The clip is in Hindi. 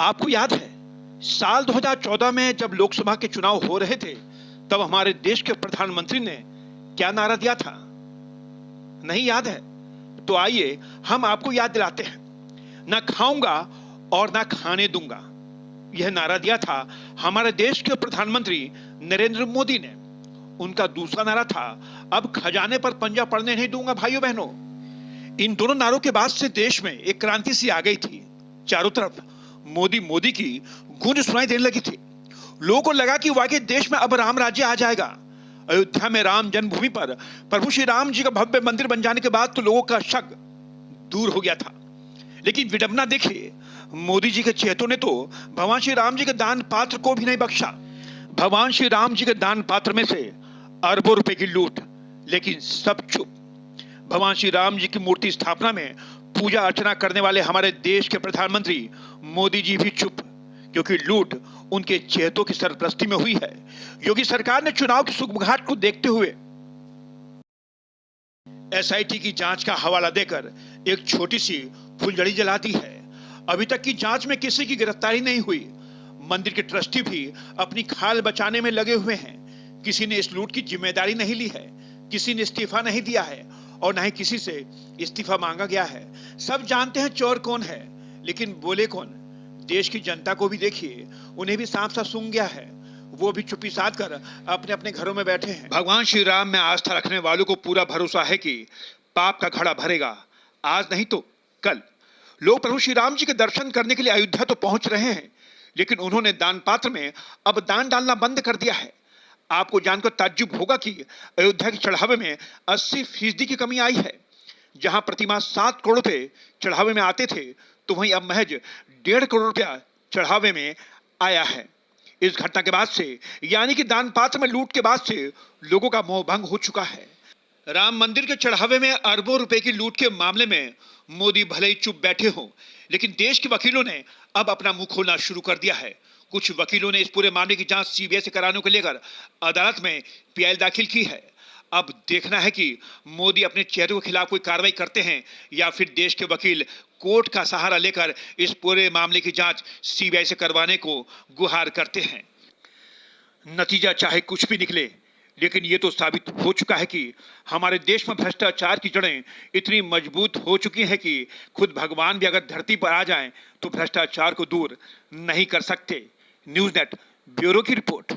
आपको याद है साल 2014 में जब लोकसभा के चुनाव हो रहे थे तब हमारे देश के प्रधानमंत्री ने क्या नारा दिया था? नहीं याद है? तो आइए हम आपको याद दिलाते हैं। ना खाऊंगा और ना खाने दूंगा, यह नारा दिया था हमारे देश के प्रधानमंत्री नरेंद्र मोदी ने। उनका दूसरा नारा था, अब खजाने पर पंजा पड़ने नहीं दूंगा भाइयों बहनों। इन दोनों नारों के बाद से देश में एक क्रांति सी आ गई थी। चारों तरफ मोदी मोदी की गूंज सुनाई देने लगी थी। लोगों को लगा कि वाकई देश में अब राम राज्य आ जाएगा। अयोध्या में राम जन्मभूमि पर प्रभु श्री राम जी का भव्य मंदिर बन जाने के बाद तो लोगों का शक दूर हो गया था। लेकिन विडंबना देखिए, मोदी जी के चेतों ने तो भगवान श्री राम जी के दान पात्र को भी नहीं बख्शा। भगवान श्री राम जी के दान पात्र में से अरबों रुपए की लूट, लेकिन सब चुप। भगवान श्री राम जी की मूर्ति स्थापना में पूजा अर्चना करने वाले हमारे देश के प्रधानमंत्री मोदी जी भी चुप, क्योंकि लूट उनके चेतों की सरपरस्ती में हुई है। योगी सरकार ने चुनाव की सुगबुगाहट को देखते हुए एसआईटी की जांच का हवाला देकर एक छोटी सी फुलझड़ी जला दी है। अभी तक की जांच में किसी की गिरफ्तारी नहीं हुई। मंदिर के ट्रस्टी भी अपनी खाल बचाने में लगे हुए हैं। किसी ने इस लूट की जिम्मेदारी नहीं ली है, किसी ने इस्तीफा नहीं दिया है और न ही किसी से इस्तीफा मांगा गया है। सब जानते हैं चोर कौन है, लेकिन बोले कौन? देश की जनता को भी देखिए, उन्हें भी सांप सा सूंघ गया है। वो भी चुप्पी साध कर अपने अपने घरों में बैठे हैं। भगवान श्री राम में आस्था रखने वालों को पूरा भरोसा है कि पाप का घड़ा भरेगा, आज नहीं तो कल। लोग प्रभु श्री राम जी के दर्शन करने के लिए अयोध्या तो पहुंच रहे हैं, लेकिन उन्होंने दान पात्र में अब दान डालना बंद कर दिया है। आपको जानकर ताज्जुब होगा कि अयोध्या के चढ़ावे में 80% की कमी आई है। जहां प्रतिमाह 7 करोड़ रुपए चढ़ावे में आते थे, तो वहीं अब महज 1.5 करोड़ रुपया चढ़ावे में आया है। इस घटना के बाद से, यानी कि दान पात्र में लूट के बाद से, लोगों का मोह भंग हो चुका है। राम मंदिर के चढ़ावे में अरबों रुपए की लूट के मामले में मोदी भले ही चुप बैठे हों, लेकिन देश के वकीलों ने अब अपना मुंह खोलना शुरू कर दिया है। कुछ वकीलों ने इस पूरे मामले की जांच सीबीआई से कराने को लेकर अदालत में पीआईएल दाखिल की है। अब देखना है कि मोदी अपने चेहरे के खिलाफ कोई कार्रवाई करते हैं या फिर देश के वकील कोर्ट का सहारा लेकर इस पूरे मामले की जांच सीबीआई से करवाने को गुहार करते हैं। नतीजा चाहे कुछ भी निकले, लेकिन यह तो साबित हो चुका है कि हमारे देश में भ्रष्टाचार की जड़ें इतनी मजबूत हो चुकी हैं कि खुद भगवान भी अगर धरती पर आ जाएं तो भ्रष्टाचार को दूर नहीं कर सकते। न्यूज़ नेट ब्यूरो की रिपोर्ट।